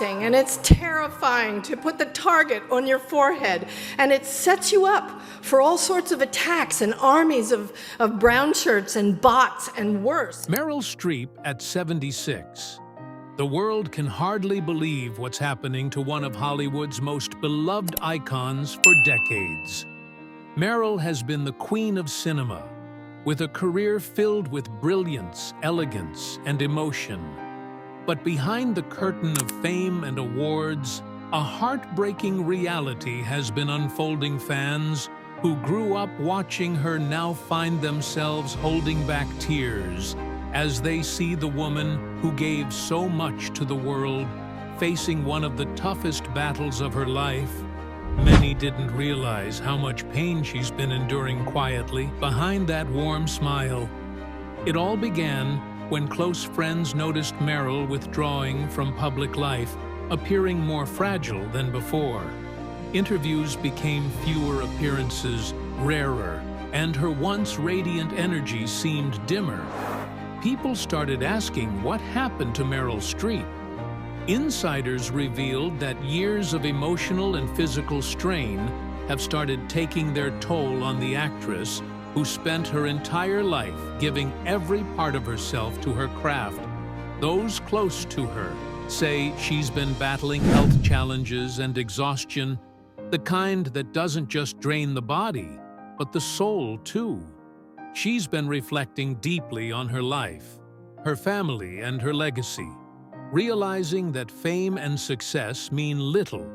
and it's terrifying to put the target on your forehead, and it sets you up for all sorts of attacks and armies of brown shirts and bots and worse. Meryl Streep at 76. The world can hardly believe what's happening to one of Hollywood's most beloved icons for decades. Meryl has been the queen of cinema, with a career filled with brilliance, elegance, and emotion. But behind the curtain of fame and awards, a heartbreaking reality has been unfolding. Fans who grew up watching her now find themselves holding back tears as they see the woman who gave so much to the world facing one of the toughest battles of her life. Many didn't realize how much pain she's been enduring quietly behind that warm smile. It all began when close friends noticed Meryl withdrawing from public life, appearing more fragile than before. Interviews became fewer, appearances rarer, and her once radiant energy seemed dimmer. People started asking what happened to Meryl Streep. Insiders revealed that years of emotional and physical strain have started taking their toll on the actress, who spent her entire life giving every part of herself to her craft. Those close to her say she's been battling health challenges and exhaustion, the kind that doesn't just drain the body, but the soul too. She's been reflecting deeply on her life, her family, and her legacy, realizing that fame and success mean little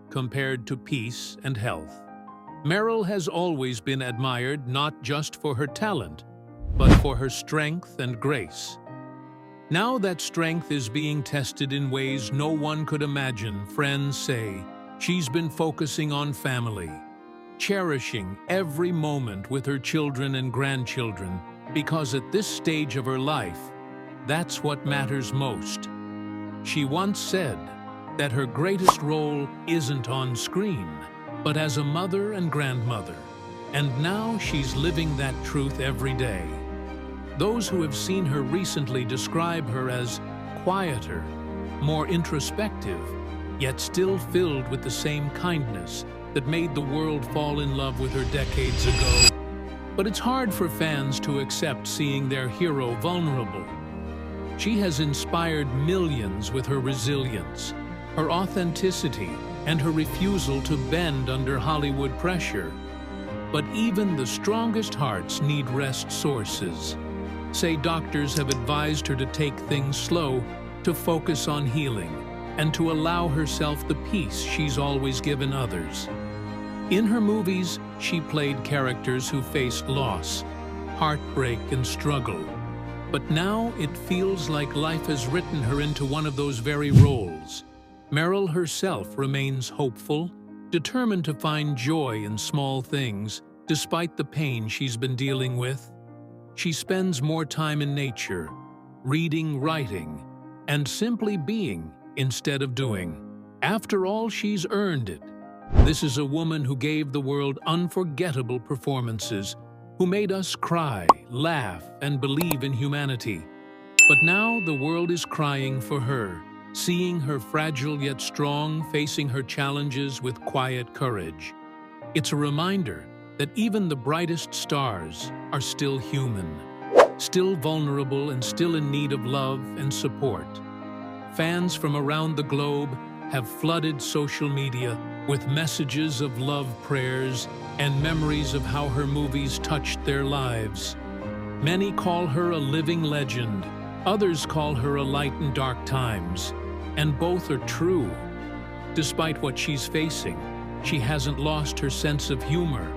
compared to peace and health. Meryl has always been admired not just for her talent, but for her strength and grace. Now that strength is being tested in ways no one could imagine, friends say she's been focusing on family, cherishing every moment with her children and grandchildren, because at this stage of her life, that's what matters most. She once said that her greatest role isn't on screen, but as a mother and grandmother, and now she's living that truth every day. Those who have seen her recently describe her as quieter, more introspective, yet still filled with the same kindness that made the world fall in love with her decades ago. But it's hard for fans to accept seeing their hero vulnerable. She has inspired millions with her resilience, her authenticity, and her refusal to bend under Hollywood pressure. But even the strongest hearts need rest. Sources say doctors have advised her to take things slow, to focus on healing, and to allow herself the peace she's always given others. In her movies, she played characters who faced loss, heartbreak, and struggle. But now it feels like life has written her into one of those very roles. Meryl herself remains hopeful, determined to find joy in small things, despite the pain she's been dealing with. She spends more time in nature, reading, writing, and simply being instead of doing. After all, she's earned it. This is a woman who gave the world unforgettable performances, who made us cry, laugh, and believe in humanity. But now the world is crying for her, seeing her fragile yet strong, facing her challenges with quiet courage. It's a reminder that even the brightest stars are still human, still vulnerable, and still in need of love and support. Fans from around the globe have flooded social media with messages of love, prayers, and memories of how her movies touched their lives. Many call her a living legend. Others call her a light in dark times. And both are true. Despite what she's facing, she hasn't lost her sense of humor,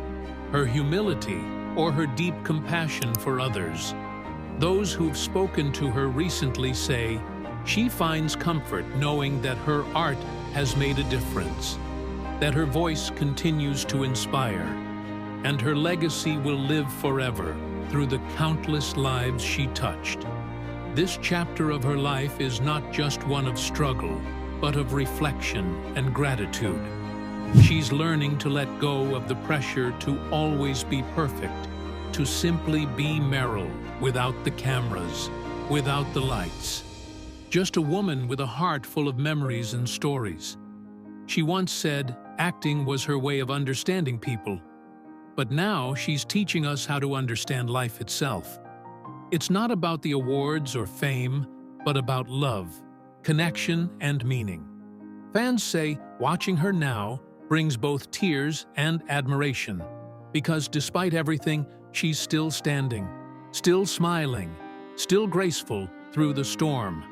her humility, or her deep compassion for others. Those who've spoken to her recently say she finds comfort knowing that her art has made a difference, that her voice continues to inspire, and her legacy will live forever through the countless lives she touched. This chapter of her life is not just one of struggle, but of reflection and gratitude. She's learning to let go of the pressure to always be perfect, to simply be Meryl without the cameras, without the lights. just a woman with a heart full of memories and stories. She once said acting was her way of understanding people, but now she's teaching us how to understand life itself. It's not about the awards or fame, but about love, connection, and meaning. Fans say watching her now brings both tears and admiration, because despite everything, she's still standing, still smiling, still graceful through the storm.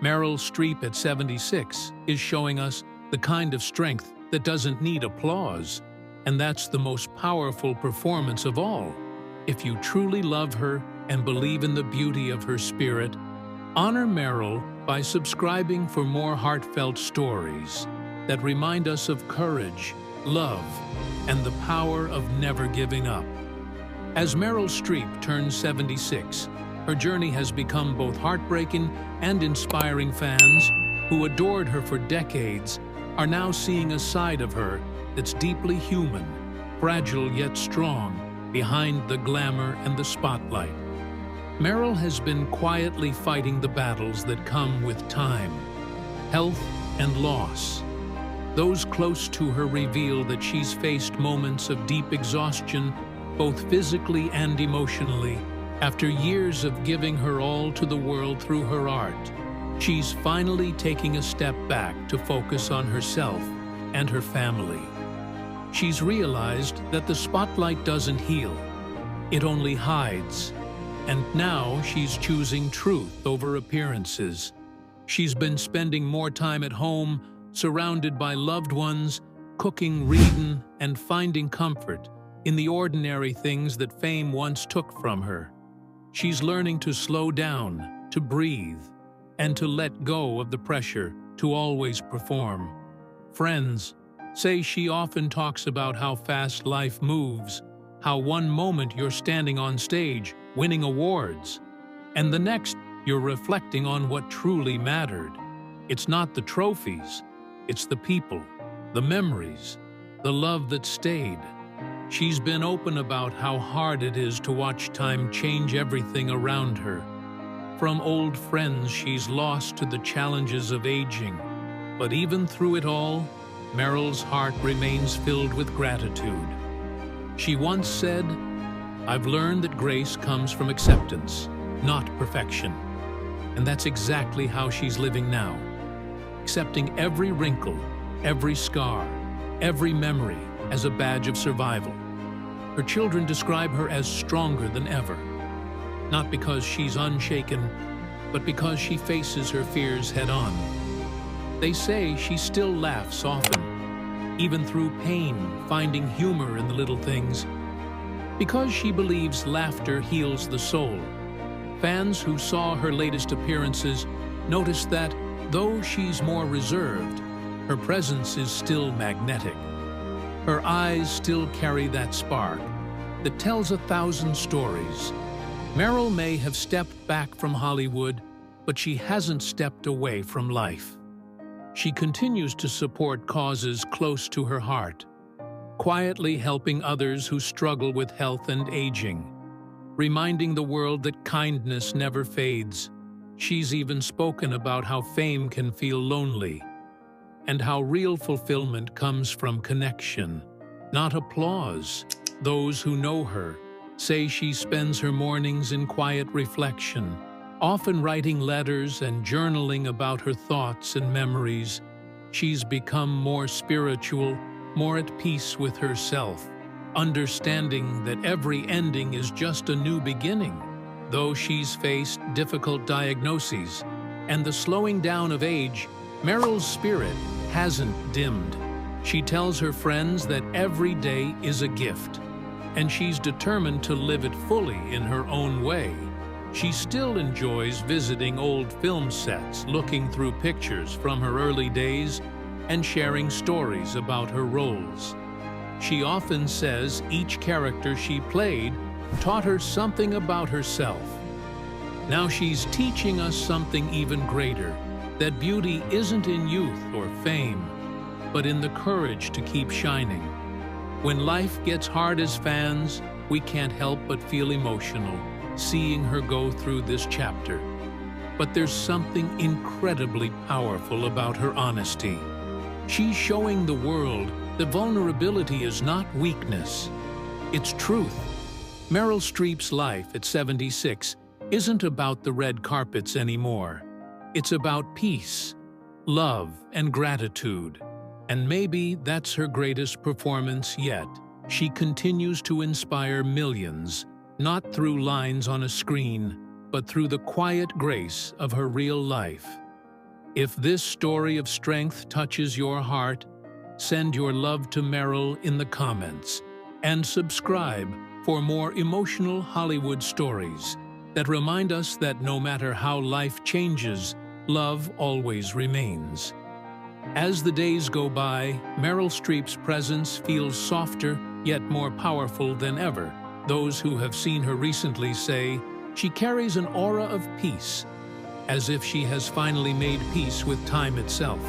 Meryl Streep at 76 is showing us the kind of strength that doesn't need applause, and that's the most powerful performance of all. If you truly love her and believe in the beauty of her spirit, honor Meryl by subscribing for more heartfelt stories that remind us of courage, love, and the power of never giving up. As Meryl Streep turns 76, her journey has become both heartbreaking and inspiring. Fans who adored her for decades are now seeing a side of her that's deeply human, fragile yet strong, behind the glamour and the spotlight. Meryl has been quietly fighting the battles that come with time, health, and loss. Those close to her reveal that she's faced moments of deep exhaustion, both physically and emotionally. After years of giving her all to the world through her art, she's finally taking a step back to focus on herself and her family. She's realized that the spotlight doesn't heal, it only hides. And now she's choosing truth over appearances. She's been spending more time at home, surrounded by loved ones, cooking, reading, and finding comfort in the ordinary things that fame once took from her. She's learning to slow down, to breathe, and to let go of the pressure to always perform. Friends say she often talks about how fast life moves, how one moment you're standing on stage, winning awards, and the next you're reflecting on what truly mattered. It's not the trophies, it's the people, the memories, the love that stayed. She's been open about how hard it is to watch time change everything around her. From old friends she's lost to the challenges of aging. But even through it all, Meryl's heart remains filled with gratitude. She once said, "I've learned that grace comes from acceptance, not perfection." And that's exactly how she's living now, accepting every wrinkle, every scar, every memory as a badge of survival. Her children describe her as stronger than ever, not because she's unshaken, but because she faces her fears head-on. They say she still laughs often, even through pain, finding humor in the little things, because she believes laughter heals the soul. Fans who saw her latest appearances noticed that, though she's more reserved, her presence is still magnetic. Her eyes still carry that spark that tells 1,000 stories. Meryl may have stepped back from Hollywood, but she hasn't stepped away from life. She continues to support causes close to her heart, quietly helping others who struggle with health and aging, reminding the world that kindness never fades. She's even spoken about how fame can feel lonely, and how real fulfillment comes from connection, not applause. Those who know her say she spends her mornings in quiet reflection, often writing letters and journaling about her thoughts and memories. She's become more spiritual, more at peace with herself, understanding that every ending is just a new beginning. Though she's faced difficult diagnoses and the slowing down of age, Meryl's spirit hasn't dimmed. She tells her friends that every day is a gift, and she's determined to live it fully in her own way. She still enjoys visiting old film sets, looking through pictures from her early days, and sharing stories about her roles. She often says each character she played taught her something about herself. Now she's teaching us something even greater, that beauty isn't in youth or fame, but in the courage to keep shining. When life gets hard, as fans, we can't help but feel emotional seeing her go through this chapter. But there's something incredibly powerful about her honesty. She's showing the world that vulnerability is not weakness, it's truth. Meryl Streep's life at 76 isn't about the red carpets anymore. It's about peace, love, and gratitude. And maybe that's her greatest performance yet. She continues to inspire millions, not through lines on a screen, but through the quiet grace of her real life. If this story of strength touches your heart, send your love to Meryl in the comments and subscribe for more emotional Hollywood stories that remind us that no matter how life changes, love always remains. As the days go by, Meryl Streep's presence feels softer yet more powerful than ever. Those who have seen her recently say she carries an aura of peace, as if she has finally made peace with time itself.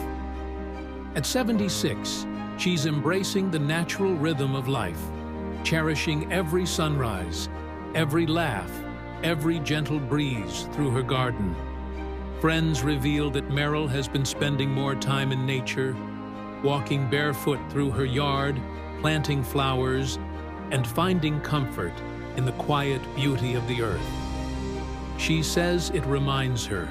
At 76, she's embracing the natural rhythm of life, cherishing every sunrise, every laugh, every gentle breeze through her garden. Friends reveal that Meryl has been spending more time in nature, walking barefoot through her yard, planting flowers, and finding comfort in the quiet beauty of the earth. She says it reminds her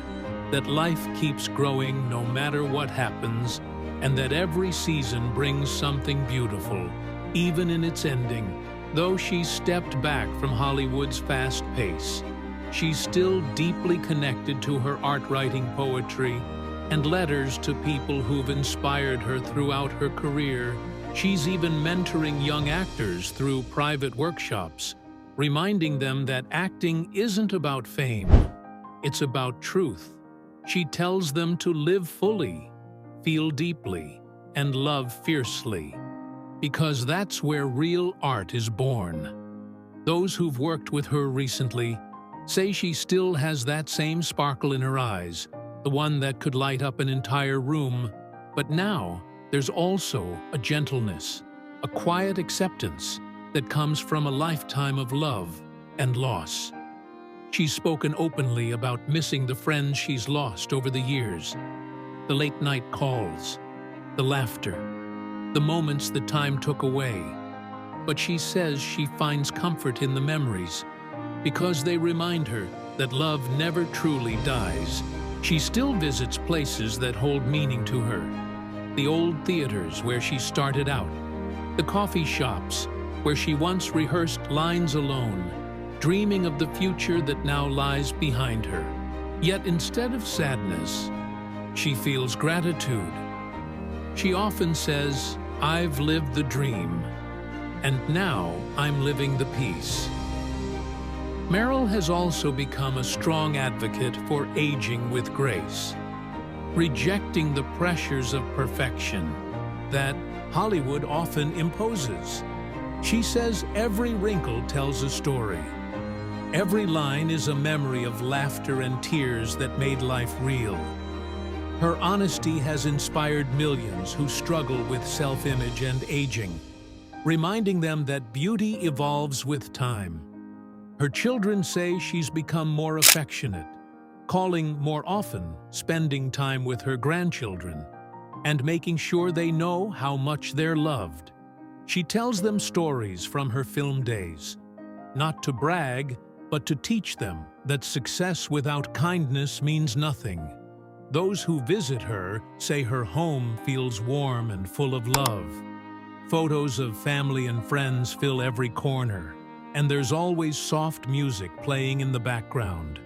that life keeps growing no matter what happens, and that every season brings something beautiful, even in its ending. Though she's stepped back from Hollywood's fast pace, she's still deeply connected to her art, writing poetry, and letters to people who've inspired her throughout her career. She's even mentoring young actors through private workshops, reminding them that acting isn't about fame, it's about truth. She tells them to live fully, feel deeply, and love fiercely, because that's where real art is born. Those who've worked with her recently say she still has that same sparkle in her eyes, the one that could light up an entire room. But now, there's also a gentleness, a quiet acceptance that comes from a lifetime of love and loss. She's spoken openly about missing the friends she's lost over the years, the late-night calls, the laughter, the moments that time took away. But she says she finds comfort in the memories because they remind her that love never truly dies. She still visits places that hold meaning to her, the old theaters where she started out, the coffee shops where she once rehearsed lines alone, dreaming of the future that now lies behind her. Yet instead of sadness, she feels gratitude. She often says, "I've lived the dream, and now I'm living the peace." Meryl has also become a strong advocate for aging with grace, rejecting the pressures of perfection that Hollywood often imposes. She says every wrinkle tells a story. Every line is a memory of laughter and tears that made life real. Her honesty has inspired millions who struggle with self-image and aging, reminding them that beauty evolves with time. Her children say she's become more affectionate, calling more often, spending time with her grandchildren, and making sure they know how much they're loved. She tells them stories from her film days, not to brag, but to teach them that success without kindness means nothing. Those who visit her say her home feels warm and full of love. Photos of family and friends fill every corner, and there's always soft music playing in the background.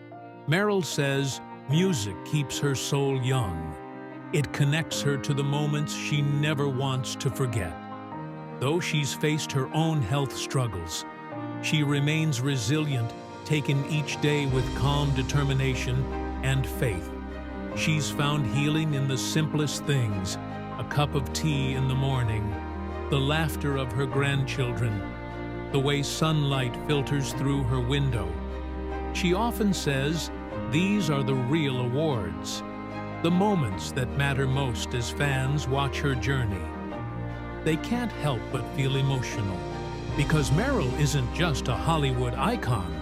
Meryl says music keeps her soul young. It connects her to the moments she never wants to forget. Though she's faced her own health struggles, she remains resilient, taking each day with calm determination and faith. She's found healing in the simplest things, a cup of tea in the morning, the laughter of her grandchildren, the way sunlight filters through her window. She often says, these are the real awards, the moments that matter most as fans watch her journey. They can't help but feel emotional, because Meryl isn't just a Hollywood icon.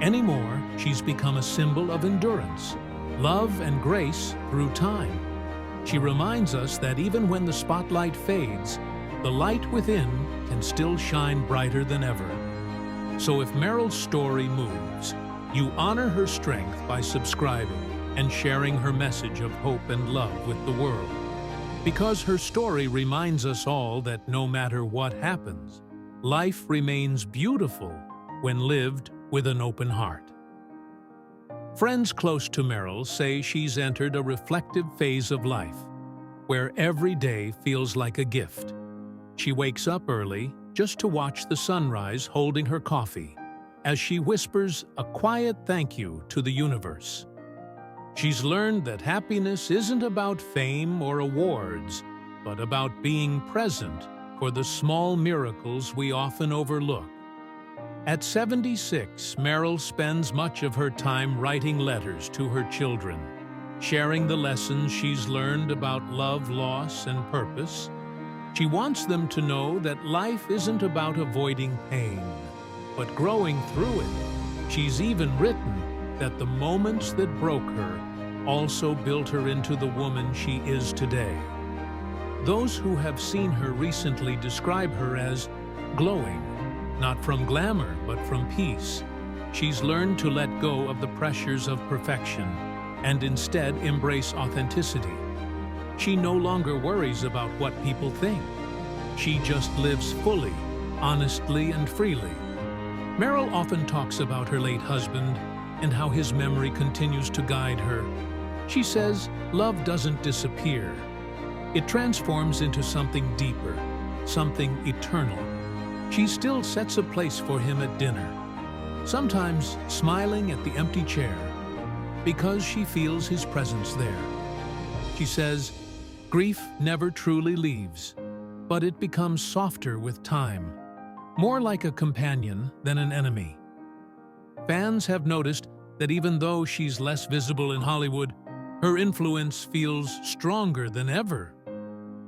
Anymore, she's become a symbol of endurance, love and grace through time. She reminds us that even when the spotlight fades, the light within can still shine brighter than ever. So if Meryl's story moves, you honor her strength by subscribing and sharing her message of hope and love with the world. Because her story reminds us all that no matter what happens, life remains beautiful when lived with an open heart. Friends close to Meryl say she's entered a reflective phase of life, where every day feels like a gift. She wakes up early just to watch the sunrise holding her coffee, as she whispers a quiet thank you to the universe. She's learned that happiness isn't about fame or awards, but about being present for the small miracles we often overlook. At 76, Meryl spends much of her time writing letters to her children, sharing the lessons she's learned about love, loss, and purpose. She wants them to know that life isn't about avoiding pain, but growing through it. She's even written that the moments that broke her also built her into the woman she is today. Those who have seen her recently describe her as glowing, not from glamour, but from peace. She's learned to let go of the pressures of perfection and instead embrace authenticity. She no longer worries about what people think. She just lives fully, honestly, and freely. Meryl often talks about her late husband and how his memory continues to guide her. She says love doesn't disappear. It transforms into something deeper, something eternal. She still sets a place for him at dinner, sometimes smiling at the empty chair, because she feels his presence there. She says, grief never truly leaves, but it becomes softer with time, more like a companion than an enemy. Fans have noticed that even though she's less visible in Hollywood, her influence feels stronger than ever.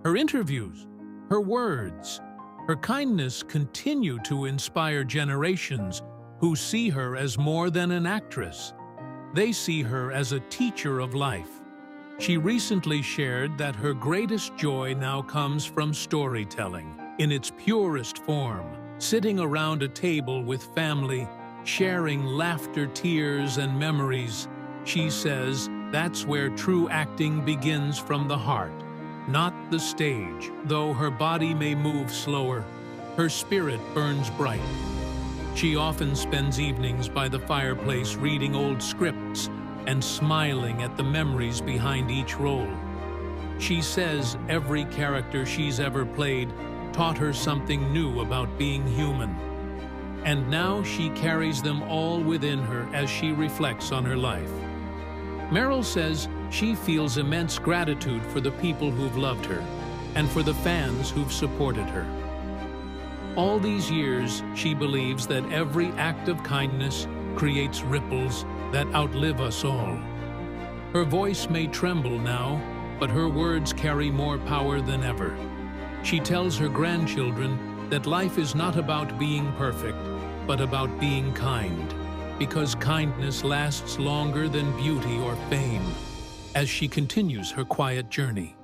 Her interviews, her words, her kindness continue to inspire generations who see her as more than an actress. They see her as a teacher of life. She recently shared that her greatest joy now comes from storytelling in its purest form, sitting around a table with family, sharing laughter, tears, and memories. She says that's where true acting begins, from the heart, not the stage. Though her body may move slower, her spirit burns bright. She often spends evenings by the fireplace reading old scripts and smiling at the memories behind each role. She says every character she's ever played taught her something new about being human. And now she carries them all within her as she reflects on her life. Meryl says she feels immense gratitude for the people who've loved her and for the fans who've supported her. All these years, she believes that every act of kindness creates ripples that outlive us all. Her voice may tremble now, but her words carry more power than ever. She tells her grandchildren that life is not about being perfect, but about being kind, because kindness lasts longer than beauty or fame. As she continues her quiet journey,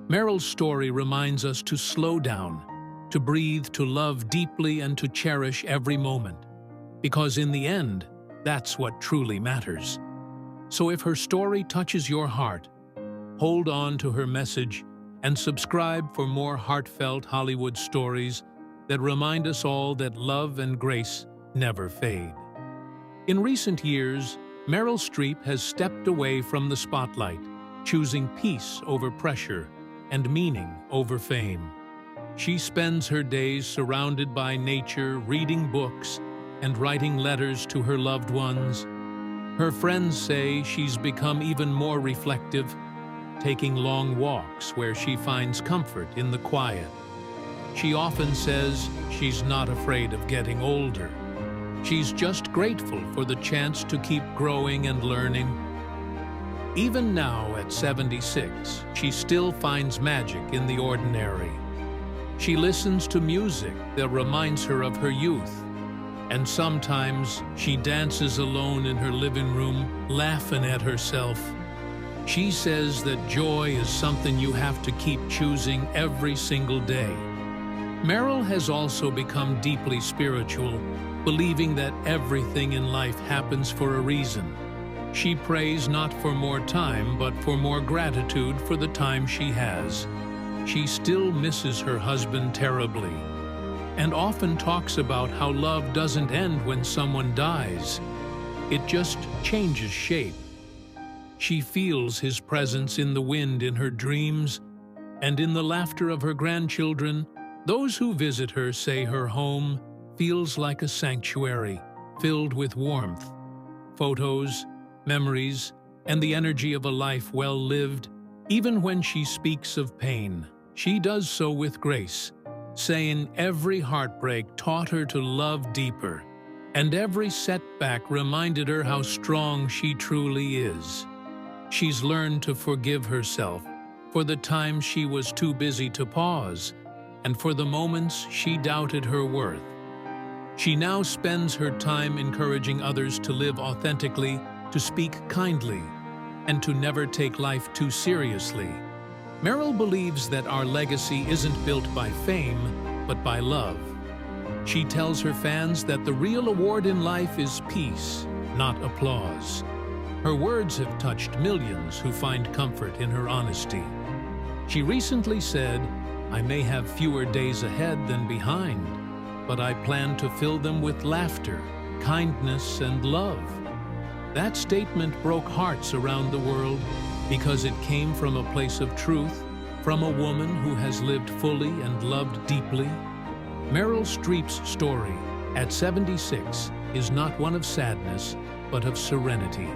Meryl's story reminds us to slow down, to breathe, to love deeply, and to cherish every moment, because in the end, that's what truly matters. So if her story touches your heart, hold on to her message and subscribe for more heartfelt Hollywood stories that remind us all that love and grace never fade. In recent years, Meryl Streep has stepped away from the spotlight, choosing peace over pressure and meaning over fame. She spends her days surrounded by nature, reading books, and writing letters to her loved ones. Her friends say she's become even more reflective, taking long walks where she finds comfort in the quiet. She often says she's not afraid of getting older. She's just grateful for the chance to keep growing and learning. Even now at 76, she still finds magic in the ordinary. She listens to music that reminds her of her youth, And sometimes she dances alone in her living room, laughing at herself. She says that joy is something you have to keep choosing every single day. Meryl has also become deeply spiritual, believing that everything in life happens for a reason. She prays not for more time, but for more gratitude for the time she has. She still misses her husband terribly, and often talks about how love doesn't end when someone dies. It just changes shape. She feels his presence in the wind in her dreams, and in the laughter of her grandchildren. Those who visit her say her home feels like a sanctuary, filled with warmth, photos, memories, and the energy of a life well lived. Even when she speaks of pain, she does so with grace, saying every heartbreak taught her to love deeper, and every setback reminded her how strong she truly is. She's learned to forgive herself for the times she was too busy to pause, and for the moments she doubted her worth. She now spends her time encouraging others to live authentically, to speak kindly, and to never take life too seriously. Meryl believes that our legacy isn't built by fame, but by love. She tells her fans that the real award in life is peace, not applause. Her words have touched millions who find comfort in her honesty. She recently said, "I may have fewer days ahead than behind, but I plan to fill them with laughter, kindness, and love." That statement broke hearts around the world because it came from a place of truth, from a woman who has lived fully and loved deeply. Meryl Streep's story, at 76, is not one of sadness, but of serenity.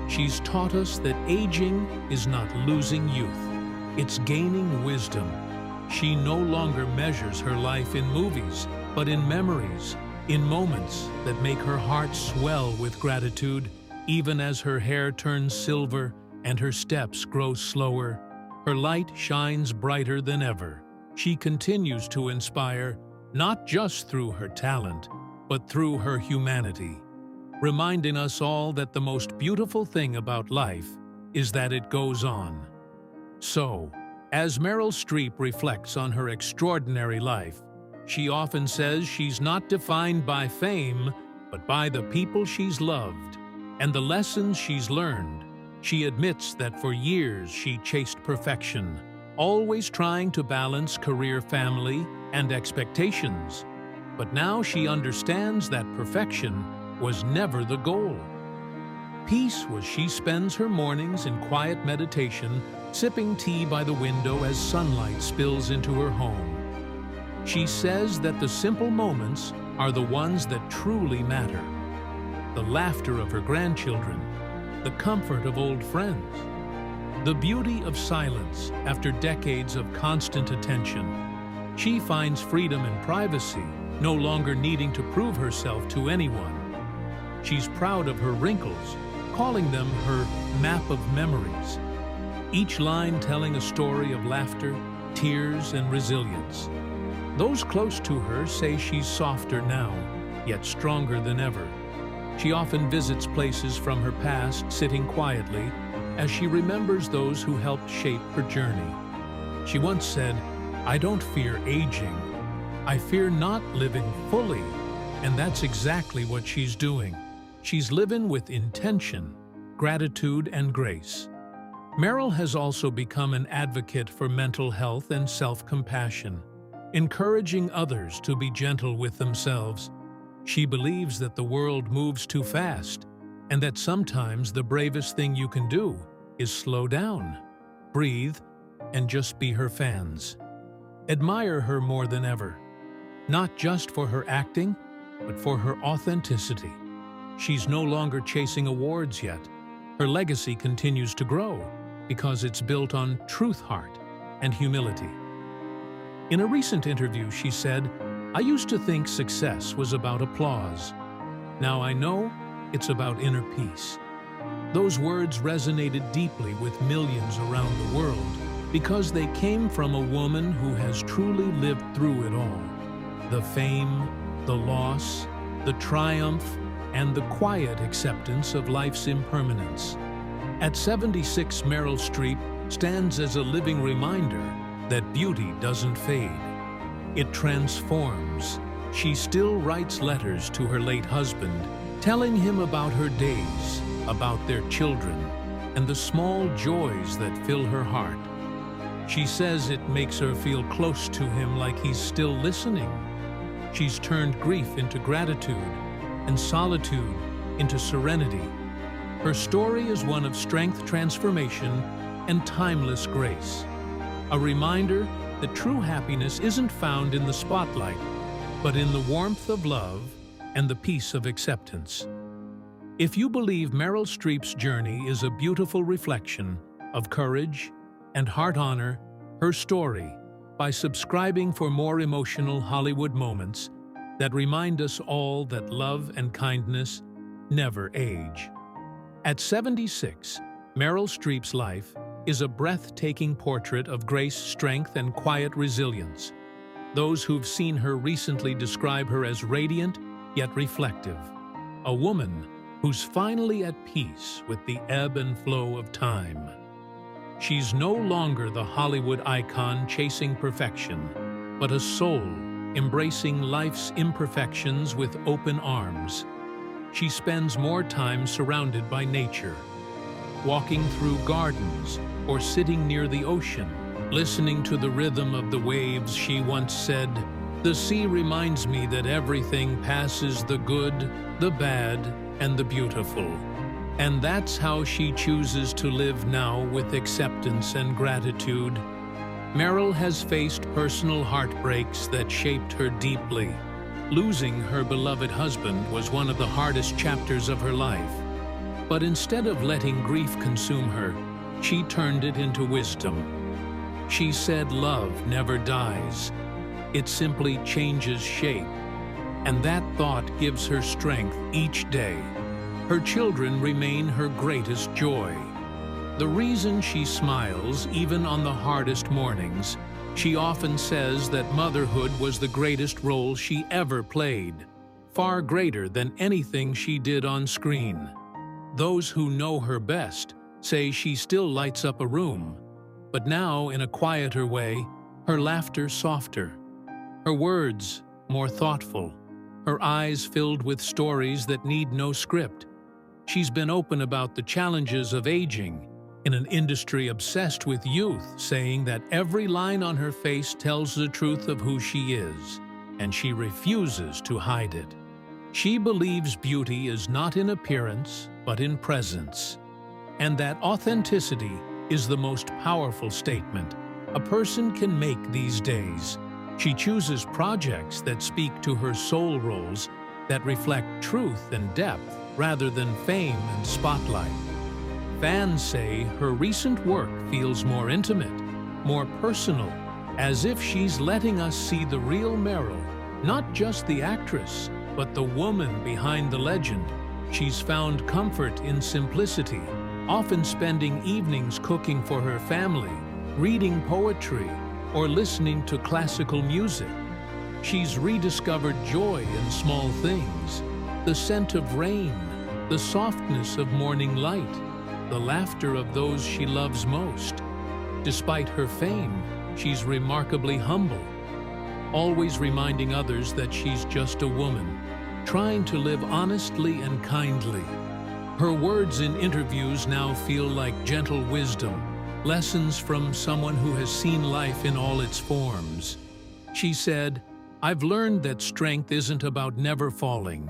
She's taught us that aging is not losing youth, it's gaining wisdom. She no longer measures her life in movies, but in memories, in moments that make her heart swell with gratitude. Even as her hair turns silver and her steps grow slower, her light shines brighter than ever. She continues to inspire, not just through her talent, but through her humanity, reminding us all that the most beautiful thing about life is that it goes on. So, as Meryl Streep reflects on her extraordinary life, she often says she's not defined by fame, but by the people she's loved and the lessons she's learned. She admits that for years she chased perfection, always trying to balance career, family, and expectations. But now she understands that perfection was never the goal. Peace was she spends her mornings in quiet meditation, sipping tea by the window as sunlight spills into her home. She says that the simple moments are the ones that truly matter. The laughter of her grandchildren, the comfort of old friends, the beauty of silence after decades of constant attention. She finds freedom in privacy, no longer needing to prove herself to anyone. She's proud of her wrinkles, calling them her map of memories, each line telling a story of laughter, tears, and resilience. Those close to her say she's softer now, yet stronger than ever. She often visits places from her past, sitting quietly, as she remembers those who helped shape her journey. She once said, "I don't fear aging. I fear not living fully." And that's exactly what she's doing. She's living with intention, gratitude, and grace. Meryl has also become an advocate for mental health and self-compassion, encouraging others to be gentle with themselves. She believes that the world moves too fast, and that sometimes the bravest thing you can do is slow down, breathe, and just be her fans. Admire her more than ever, not just for her acting, but for her authenticity. She's no longer chasing awards yet. Her legacy continues to grow because it's built on truth, heart, and humility. In a recent interview, she said, "I used to think success was about applause. Now I know it's about inner peace." Those words resonated deeply with millions around the world because they came from a woman who has truly lived through it all. The fame, the loss, the triumph, and the quiet acceptance of life's impermanence. At 76, Meryl Streep stands as a living reminder that beauty doesn't fade. It transforms. She still writes letters to her late husband, telling him about her days, about their children, and the small joys that fill her heart. She says it makes her feel close to him, like he's still listening. She's turned grief into gratitude and solitude into serenity. Her story is one of strength, transformation, and timeless grace. A reminder that true happiness isn't found in the spotlight, but in the warmth of love and the peace of acceptance. If you believe Meryl Streep's journey is a beautiful reflection of courage and heart, honor her story by subscribing for more emotional Hollywood moments that remind us all that love and kindness never age. At 76, Meryl Streep's life is a breathtaking portrait of grace, strength, and quiet resilience. Those who've seen her recently describe her as radiant yet reflective, a woman who's finally at peace with the ebb and flow of time. She's no longer the Hollywood icon chasing perfection, but a soul embracing life's imperfections with open arms. She spends more time surrounded by nature, walking through gardens or sitting near the ocean, listening to the rhythm of the waves. She once said, "The sea reminds me that everything passes, the good, the bad, and the beautiful." And that's how she chooses to live now, with acceptance and gratitude. Meryl has faced personal heartbreaks that shaped her deeply. Losing her beloved husband was one of the hardest chapters of her life. But instead of letting grief consume her, she turned it into wisdom. She said love never dies. It simply changes shape. And that thought gives her strength each day. Her children remain her greatest joy. The reason she smiles even on the hardest mornings. She often says that motherhood was the greatest role she ever played, far greater than anything she did on screen. Those who know her best say she still lights up a room, but now in a quieter way, her laughter softer, her words more thoughtful, her eyes filled with stories that need no script. She's been open about the challenges of aging in an industry obsessed with youth, saying that every line on her face tells the truth of who she is, and she refuses to hide it. She believes beauty is not in appearance, but in presence, and that authenticity is the most powerful statement a person can make these days. She chooses projects that speak to her soul roles, that reflect truth and depth rather than fame and spotlight. Fans say her recent work feels more intimate, more personal, as if she's letting us see the real Meryl, not just the actress, but the woman behind the legend. She's found comfort in simplicity, often spending evenings cooking for her family, reading poetry, or listening to classical music. She's rediscovered joy in small things, the scent of rain, the softness of morning light, the laughter of those she loves most. Despite her fame, she's remarkably humble, always reminding others that she's just a woman, trying to live honestly and kindly. Her words in interviews now feel like gentle wisdom, lessons from someone who has seen life in all its forms. She said, "I've learned that strength isn't about never falling.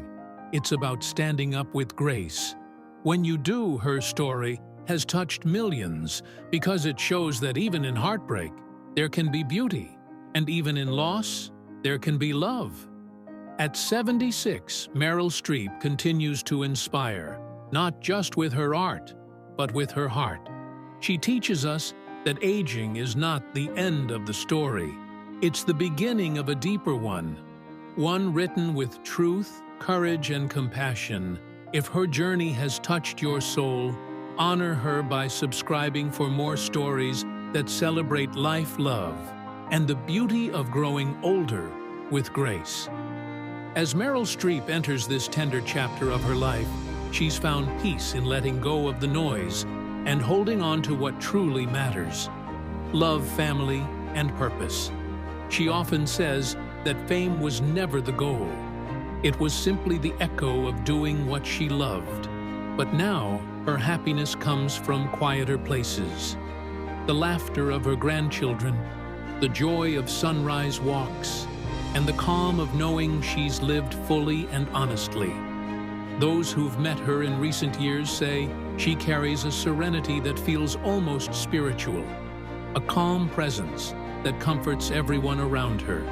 It's about standing up with grace." When you do, her story has touched millions because it shows that even in heartbreak, there can be beauty, and even in loss, there can be love. At 76, Meryl Streep continues to inspire, not just with her art, but with her heart. She teaches us that aging is not the end of the story. It's the beginning of a deeper one written with truth, courage, and compassion. If her journey has touched your soul, honor her by subscribing for more stories that celebrate life, love, and the beauty of growing older with grace. As Meryl Streep enters this tender chapter of her life, she's found peace in letting go of the noise and holding on to what truly matters: love, family, and purpose. She often says that fame was never the goal. It was simply the echo of doing what she loved. But now, her happiness comes from quieter places. The laughter of her grandchildren, the joy of sunrise walks, and the calm of knowing she's lived fully and honestly. Those who've met her in recent years say she carries a serenity that feels almost spiritual, a calm presence that comforts everyone around her.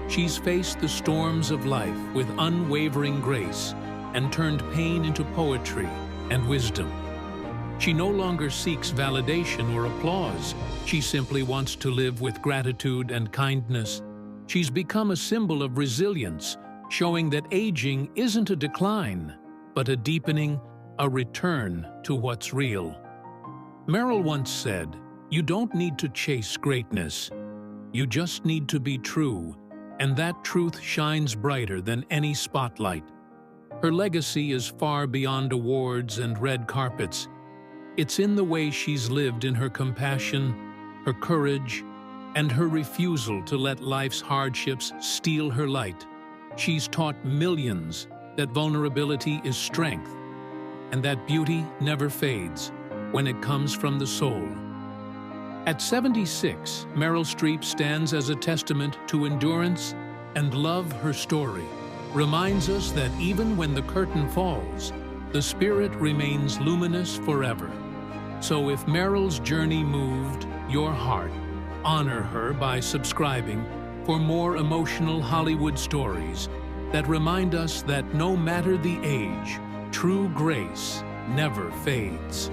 She's faced the storms of life with unwavering grace and turned pain into poetry and wisdom. She no longer seeks validation or applause. She simply wants to live with gratitude and kindness. She's become a symbol of resilience, showing that aging isn't a decline, but a deepening, a return to what's real. Meryl once said, "You don't need to chase greatness. You just need to be true, and that truth shines brighter than any spotlight." Her legacy is far beyond awards and red carpets. It's in the way she's lived in her compassion, her courage, and her refusal to let life's hardships steal her light. She's taught millions that vulnerability is strength, and that beauty never fades when it comes from the soul. At 76, Meryl Streep stands as a testament to endurance and love. Her story reminds us that even when the curtain falls, the spirit remains luminous forever. So if Meryl's journey moved your heart, honor her by subscribing for more emotional Hollywood stories that remind us that no matter the age, true grace never fades.